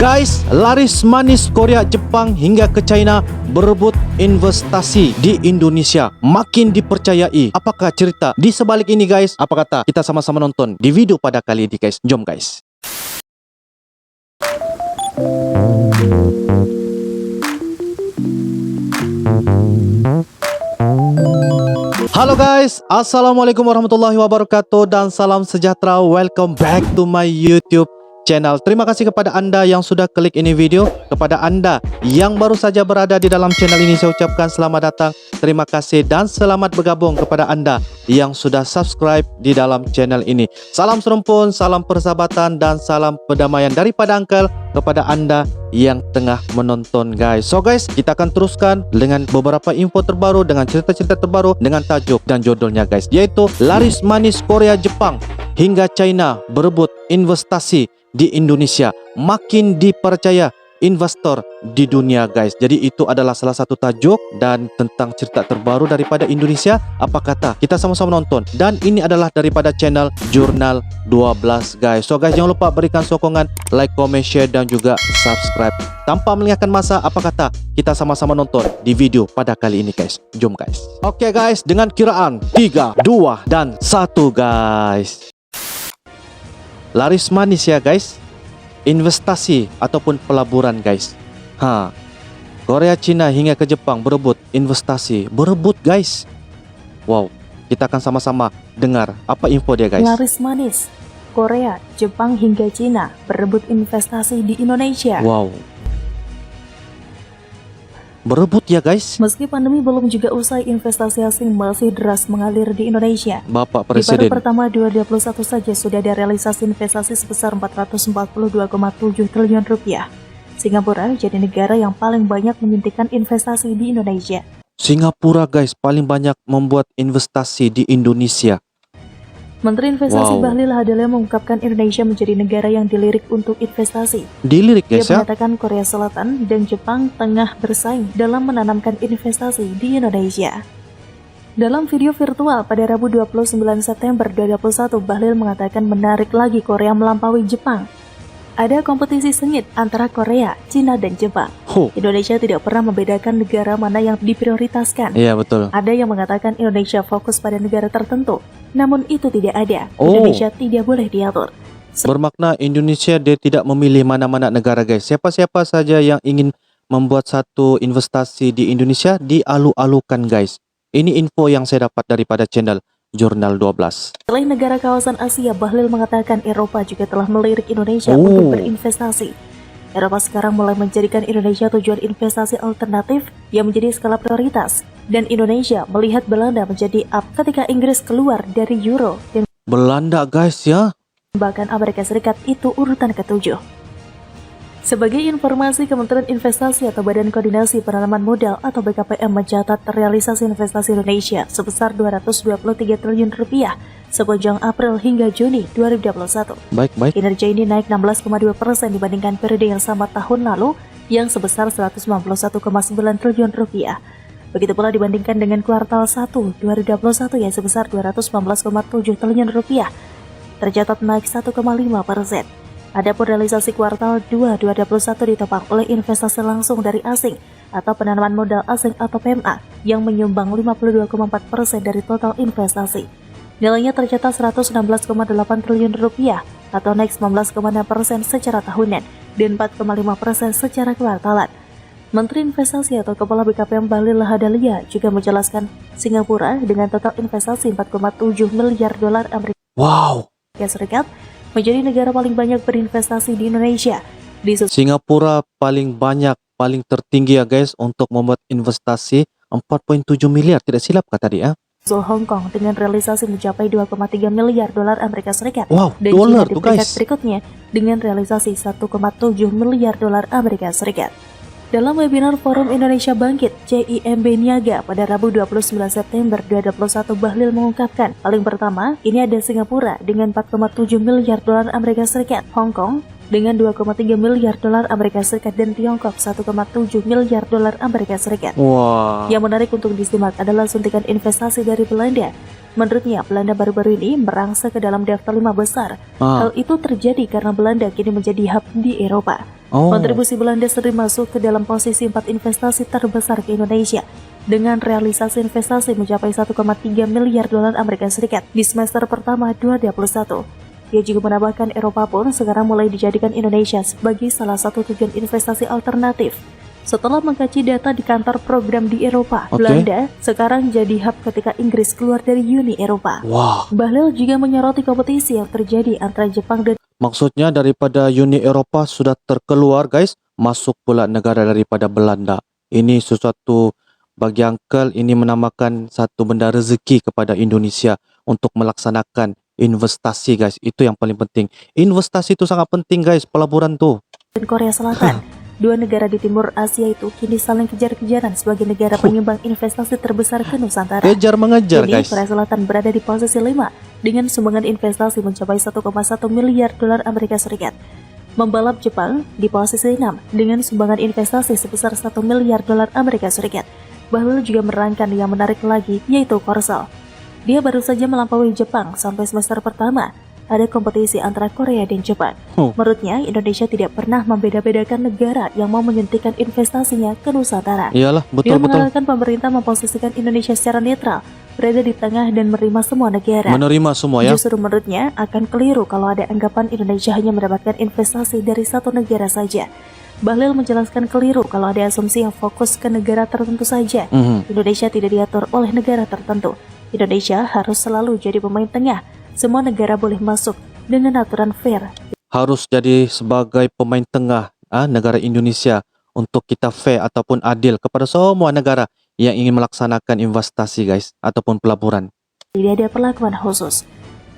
Guys, laris manis Korea, Jepang hingga ke China berebut investasi di Indonesia makin dipercayai. Apakah cerita di sebalik ini guys? Apa kata? Kita sama-sama nonton di video pada kali ini guys. Jom guys. Halo guys, assalamualaikum warahmatullahi wabarakatuh dan salam sejahtera. Welcome back to my YouTube channel. Terima kasih kepada anda yang sudah klik ini video. Kepada anda yang baru saja berada di dalam channel ini, saya ucapkan selamat datang, terima kasih dan selamat bergabung. Kepada anda yang sudah subscribe di dalam channel ini, salam serumpun, salam persahabatan dan salam perdamaian daripada Uncle kepada anda yang tengah menonton guys. So guys, kita akan teruskan dengan beberapa info terbaru, dengan cerita-cerita terbaru, dengan tajuk dan judulnya guys, yaitu laris manis Korea, Jepang hingga China berebut investasi di Indonesia, makin dipercaya investor di dunia guys. Jadi itu adalah salah satu tajuk dan tentang cerita terbaru daripada Indonesia. Apa kata? Kita sama-sama nonton. Dan ini adalah daripada channel Jurnal 12 guys. So guys, jangan lupa berikan sokongan, like, comment, share dan juga subscribe. Tanpa melengahkan masa, apa kata? Kita sama-sama nonton di video pada kali ini guys. Jom guys. Oke guys, dengan kiraan 3, 2 dan 1 guys. Laris manis ya guys, investasi ataupun pelaburan guys. Korea, Cina hingga ke Jepang berebut investasi, berebut guys. Wow, kita akan sama-sama dengar apa info dia guys. Laris manis Korea, Jepang hingga Cina berebut investasi di Indonesia. Wow, berebut ya guys. Meski pandemi belum juga usai, investasi asing masih deras mengalir di Indonesia. Bapak Di Presiden. paruh pertama 2021 saja sudah ada realisasi investasi sebesar 442,7 triliun rupiah. Singapura jadi negara yang paling banyak menyuntikkan investasi di Indonesia. Singapura guys paling banyak membuat investasi di Indonesia. Menteri Investasi Wow. Bahlil Lahadalia mengungkapkan Indonesia menjadi negara yang dilirik untuk investasi. Dilirik Dia guys ya. mengatakan Korea Selatan dan Jepang tengah bersaing dalam menanamkan investasi di Indonesia. Dalam video virtual pada Rabu 29 September 2021, Bahlil mengatakan menarik lagi Korea melampaui Jepang. Ada kompetisi sengit antara Korea, Cina, dan Jepang. Indonesia tidak pernah membedakan negara mana yang diprioritaskan. Iya betul. Ada yang mengatakan Indonesia fokus pada negara tertentu, namun itu tidak ada. Oh. Indonesia tidak boleh diatur. Bermakna Indonesia dia tidak memilih mana-mana negara guys. Siapa-siapa saja yang ingin membuat satu investasi di Indonesia dialu-alukan guys. Ini info yang saya dapat daripada channel Jurnal 12. Selain negara kawasan Asia, Bahlil mengatakan Eropa juga telah melirik Indonesia untuk berinvestasi. Eropa sekarang mulai menjadikan Indonesia tujuan investasi alternatif yang menjadi skala prioritas. Dan Indonesia melihat Belanda menjadi up ketika Inggris keluar dari Euro dan Belanda guys ya. bahkan Amerika Serikat itu urutan ke-7. Sebagai informasi, Kementerian Investasi atau Badan Koordinasi Penanaman Modal atau BKPM mencatat realisasi investasi Indonesia sebesar 223 triliun rupiah sepanjang April hingga Juni 2021. Baik. Kinerja ini naik 16,2% dibandingkan periode yang sama tahun lalu yang sebesar 191,9 triliun rupiah. Begitu pula dibandingkan dengan kuartal 1 2021 yang sebesar 219,7 triliun rupiah, tercatat naik 1,5%. Adapun realisasi kuartal 2 2021 ditopang oleh investasi langsung dari asing atau penanaman modal asing atau PMA yang menyumbang 52,4% dari total investasi. Nilainya tercatat 116,8 triliun rupiah atau naik 19,6% secara tahunan dan 4,5% secara kuartalan. Menteri Investasi atau Kepala BKPM Bahlil Lahadalia juga menjelaskan Singapura dengan total investasi 4,7 miliar dolar Amerika Serikat menjadi negara paling banyak berinvestasi di Indonesia. Singapura paling banyak, paling tertinggi ya guys untuk membuat investasi 4,7 miliar, tidak silap kata dia. Hong Kong dengan realisasi mencapai 2,3 miliar dolar Amerika Serikat. Wow, dan dolar China di tuh peringkat guys. berikutnya dengan realisasi 1,7 miliar dolar Amerika Serikat. Dalam webinar Forum Indonesia Bangkit CIMB Niaga pada Rabu 29 September 2021, Bahlil mengungkapkan paling pertama ini ada Singapura dengan 4,7 miliar dolar Amerika Serikat, Hong Kong dengan 2,3 miliar dolar Amerika Serikat dan Tiongkok 1,7 miliar dolar Amerika Serikat. Wah. Yang menarik untuk disimak adalah suntikan investasi dari Belanda. Menurutnya, Belanda baru-baru ini merangsek ke dalam daftar 5 besar. Hal itu terjadi karena Belanda kini menjadi hub di Eropa. Oh, Kontribusi Belanda sering masuk ke dalam posisi 4 investasi terbesar ke Indonesia dengan realisasi investasi mencapai 1,3 miliar dolar Amerika Serikat di semester pertama 2021. Ia juga menambahkan Eropa pun sekarang mulai dijadikan Indonesia sebagai salah satu tujuan investasi alternatif. Setelah mengkaji data di kantor program di Eropa, Oke. Belanda sekarang jadi hub ketika Inggris keluar dari Uni Eropa. wah. Bahlil juga menyoroti kompetisi yang terjadi antara Jepang dan Maksudnya daripada Uni Eropa sudah terkeluar guys, masuk pula negara daripada Belanda. Ini sesuatu bagi Uncle, ini menamakan satu benda rezeki kepada Indonesia untuk melaksanakan investasi guys. Itu yang paling penting. Investasi itu sangat penting guys, pelaburan tuh. Korea Selatan. Dua negara di timur Asia itu kini saling kejar-kejaran sebagai negara penyumbang investasi terbesar ke Nusantara. Kejar mengejar Kini guys. Korea Selatan berada di posisi 5 dengan sumbangan investasi mencapai 1,1 miliar dolar Amerika Serikat. Membalap Jepang di posisi 6 dengan sumbangan investasi sebesar 1 miliar dolar Amerika Serikat. Bahlil juga merangkan yang menarik lagi, yaitu Korsel. Dia baru saja melampaui Jepang sampai semester pertama. Ada kompetisi antara Korea dan Jepang. Menurutnya, Indonesia tidak pernah membeda-bedakan negara yang mau menyuntikkan investasinya ke Nusantara. Iyalah, Dia betul-betul. mengharapkan pemerintah memposisikan Indonesia secara netral, berada di tengah dan menerima semua negara. Menerima semua ya. Justru menurutnya akan keliru kalau ada anggapan Indonesia hanya mendapatkan investasi dari satu negara saja. Bahlil menjelaskan keliru kalau ada asumsi yang fokus ke negara tertentu saja. Indonesia tidak diatur oleh negara tertentu. Indonesia harus selalu jadi pemain tengah. Semua negara boleh masuk dengan aturan fair. Harus jadi sebagai pemain tengah negara Indonesia untuk kita fair ataupun adil kepada semua negara yang ingin melaksanakan investasi guys ataupun pelaburan. Tidak ada perlakuan khusus.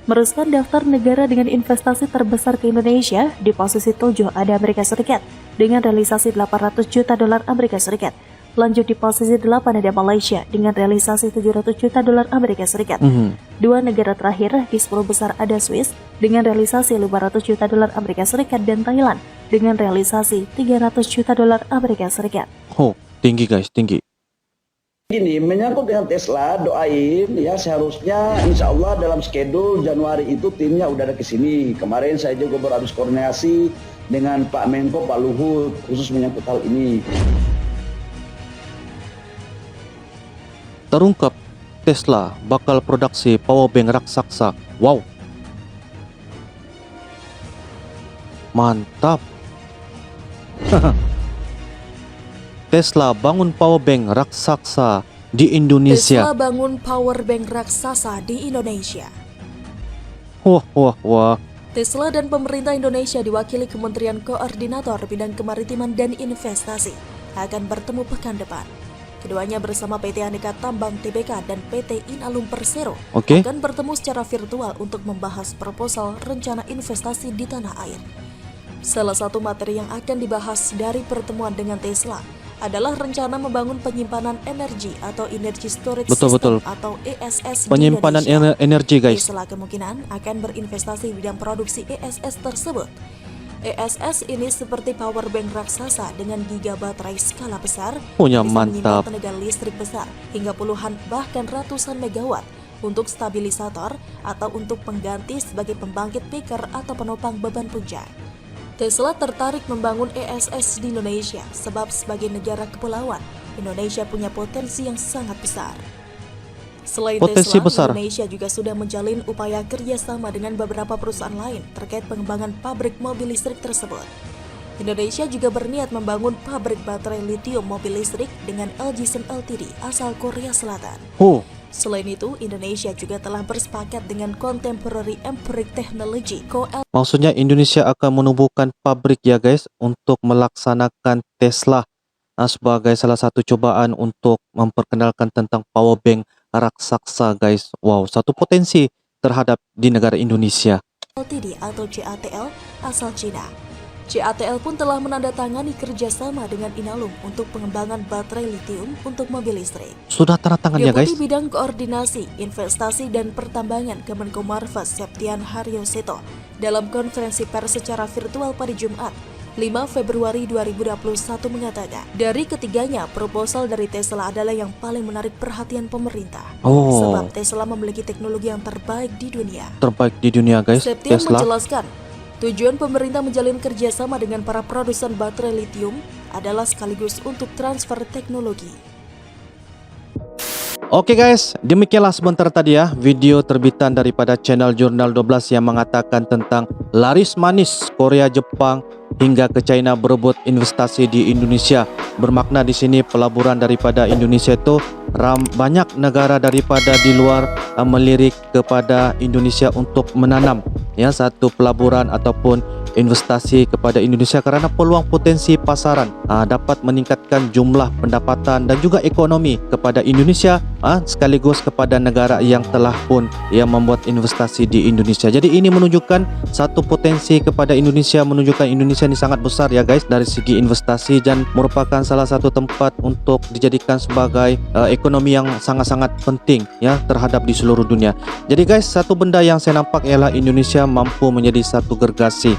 Meneruskan daftar negara dengan investasi terbesar ke Indonesia, di posisi 7 ada Amerika Serikat dengan realisasi 800 juta dolar Amerika Serikat. Lanjut di posisi 8 ada Malaysia dengan realisasi 700 juta dolar Amerika Serikat. Dua negara terakhir di 10 besar ada Swiss dengan realisasi 500 juta dolar Amerika Serikat dan Thailand dengan realisasi 300 juta dolar Amerika Serikat. Oh, tinggi guys, tinggi. Gini, menyangkut dengan Tesla, doain ya, seharusnya insya Allah dalam schedule Januari itu timnya udah ada ke sini. Kemarin saya juga baru habis koordinasi dengan Pak Menko, Pak Luhut, khusus menyangkut hal ini. Terungkap Tesla bakal produksi powerbank raksasa. Wow. Mantap. Tesla bangun powerbank raksasa di Indonesia. Tesla bangun powerbank raksasa di Indonesia. Wah, wah, wah. Tesla dan pemerintah Indonesia diwakili Kementerian Koordinator Bidang Kemaritiman dan Investasi akan bertemu pekan depan. Keduanya bersama PT Aneka Tambang Tbk dan PT Inalum Persero Oke. akan bertemu secara virtual untuk membahas proposal rencana investasi di tanah air. Salah satu materi yang akan dibahas dari pertemuan dengan Tesla adalah rencana membangun penyimpanan energi atau Energy Storage Betul-betul. System atau ESS Penyimpanan di Indonesia. energi guys. Tesla kemungkinan akan berinvestasi di bidang produksi ESS tersebut. ESS ini seperti powerbank raksasa dengan giga baterai skala besar, Punya bisa menyimpan mantap. tenaga listrik besar hingga puluhan bahkan ratusan megawatt untuk stabilisator atau untuk pengganti sebagai pembangkit peaker atau penopang beban puncak. Tesla tertarik membangun ESS di Indonesia sebab sebagai negara kepulauan, Indonesia punya potensi yang sangat besar. Selain Potensi Tesla, besar. Indonesia juga sudah menjalin upaya kerjasama dengan beberapa perusahaan lain terkait pengembangan pabrik mobil listrik tersebut. Indonesia juga berniat membangun pabrik baterai litium mobil listrik dengan LG Chem Ltd asal Korea Selatan. Selain itu, Indonesia juga telah bersepakat dengan Contemporary Empiric Technology (COL) Maksudnya Indonesia akan menubuhkan pabrik ya guys untuk melaksanakan Tesla sebagai salah satu cobaan untuk memperkenalkan tentang powerbank raksasa guys. Wow, satu potensi terhadap di negara Indonesia. Ltd atau CATL asal Cina. CATL pun telah menandatangani kerjasama dengan Inalum untuk pengembangan baterai litium untuk mobil listrik. Sudah tanda tangan ya guys. Deputi Bidang Koordinasi, Investasi dan Pertambangan Kemenko Marves Septian Haryoseto dalam konferensi pers secara virtual pada Jumat 5 Februari 2021 mengatakan, dari ketiganya proposal dari Tesla adalah yang paling menarik perhatian pemerintah. Sebab Tesla memiliki teknologi yang terbaik di dunia. Terbaik di dunia guys, Septian Tesla. menjelaskan, Tujuan pemerintah menjalin kerjasama dengan para produsen baterai lithium adalah sekaligus untuk transfer teknologi. Oke guys, demikianlah sebentar tadi ya video terbitan daripada channel Jurnal 12 yang mengatakan tentang laris manis Korea Jepang hingga ke China berebut investasi di Indonesia. Bermakna di sini pelaburan daripada Indonesia itu banyak negara daripada di luar melirik kepada Indonesia untuk menanam ya satu pelaburan ataupun investasi kepada Indonesia karena peluang potensi pasaran dapat meningkatkan jumlah pendapatan dan juga ekonomi kepada Indonesia sekaligus kepada negara yang telah pun yang membuat investasi di Indonesia. Jadi ini menunjukkan satu potensi kepada Indonesia, menunjukkan Indonesia ini sangat besar ya guys dari segi investasi dan merupakan salah satu tempat untuk dijadikan sebagai ekonomi yang sangat-sangat penting ya terhadap di seluruh dunia. Jadi guys, satu benda yang saya nampak ialah Indonesia mampu menjadi satu gergasi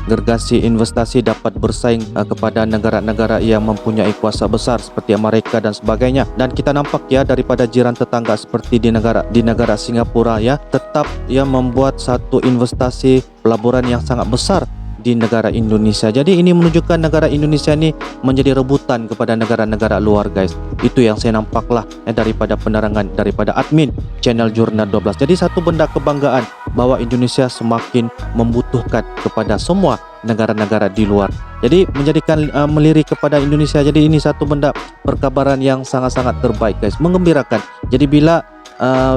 investasi dapat bersaing kepada negara-negara yang mempunyai kuasa besar seperti Amerika dan sebagainya. Dan kita nampak ya daripada jiran tetangga seperti di negara Singapura ya tetap yang membuat satu investasi pelaburan yang sangat besar di negara Indonesia. Jadi ini menunjukkan negara Indonesia ini menjadi rebutan kepada negara-negara luar guys. Itu yang saya nampaklah daripada penerangan daripada admin channel Jurnal 12. Jadi satu benda kebanggaan bahwa Indonesia semakin membutuhkan kepada semua negara-negara di luar. Jadi menjadikan melirik kepada Indonesia. Jadi ini satu benda perkabaran yang sangat-sangat terbaik guys, menggembirakan. Jadi bila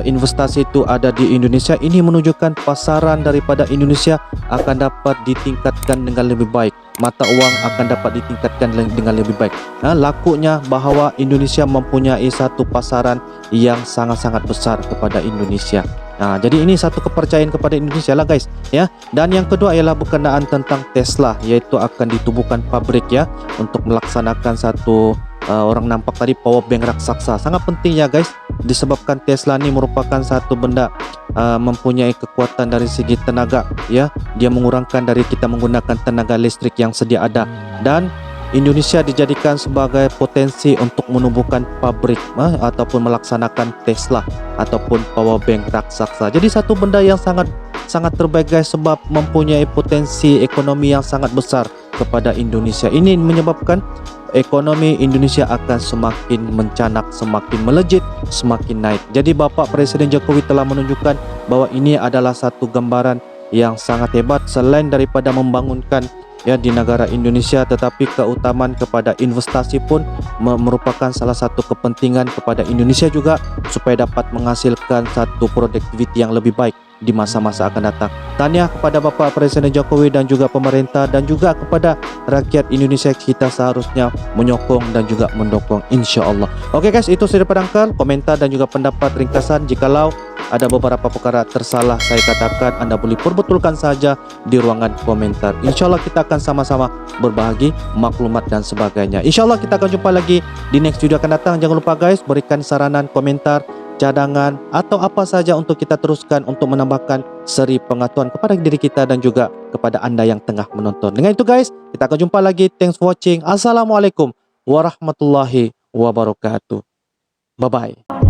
investasi itu ada di Indonesia, ini menunjukkan pasaran daripada Indonesia akan dapat ditingkatkan dengan lebih baik, mata uang akan dapat ditingkatkan dengan lebih baik. Lakunya bahawa Indonesia mempunyai satu pasaran yang sangat-sangat besar kepada Indonesia. Jadi ini satu kepercayaan kepada Indonesia lah guys ya. Dan yang kedua ialah berkenaan tentang Tesla, yaitu akan ditubuhkan pabrik ya untuk melaksanakan satu orang nampak tadi power bank raksasa. Sangat penting ya guys, disebabkan Tesla ini merupakan satu benda mempunyai kekuatan dari segi tenaga ya. Dia mengurangkan dari kita menggunakan tenaga listrik yang sedia ada, dan Indonesia dijadikan sebagai potensi untuk menubuhkan pabrik ataupun melaksanakan Tesla ataupun power bank raksasa. Jadi satu benda yang sangat terbaik guys, sebab mempunyai potensi ekonomi yang sangat besar kepada Indonesia. Ini menyebabkan ekonomi Indonesia akan semakin mencanak, semakin melejit, semakin naik. Jadi Bapak Presiden Jokowi telah menunjukkan bahwa ini adalah satu gambaran yang sangat hebat. Selain daripada membangunkan ya di negara Indonesia, tetapi keutamaan kepada investasi pun merupakan salah satu kepentingan kepada Indonesia juga, supaya dapat menghasilkan satu produktiviti yang lebih baik di masa-masa akan datang. Tahniah kepada Bapak Presiden Jokowi dan juga pemerintah dan juga kepada rakyat Indonesia, kita seharusnya menyokong dan juga mendukung insya-Allah. Oke guys, itu sudah pedangkal komentar dan juga pendapat ringkasan. Jikalau ada beberapa perkara tersalah saya katakan, Anda boleh perbetulkan saja di ruangan komentar. InsyaAllah kita akan sama-sama berbahagi maklumat dan sebagainya. InsyaAllah kita akan jumpa lagi di next video akan datang. Jangan lupa guys, berikan saranan, komentar, cadangan atau apa saja untuk kita teruskan untuk menambahkan seri pengetahuan kepada diri kita dan juga kepada Anda yang tengah menonton. Dengan itu guys, kita akan jumpa lagi. Thanks for watching. Assalamualaikum warahmatullahi wabarakatuh. Bye-bye.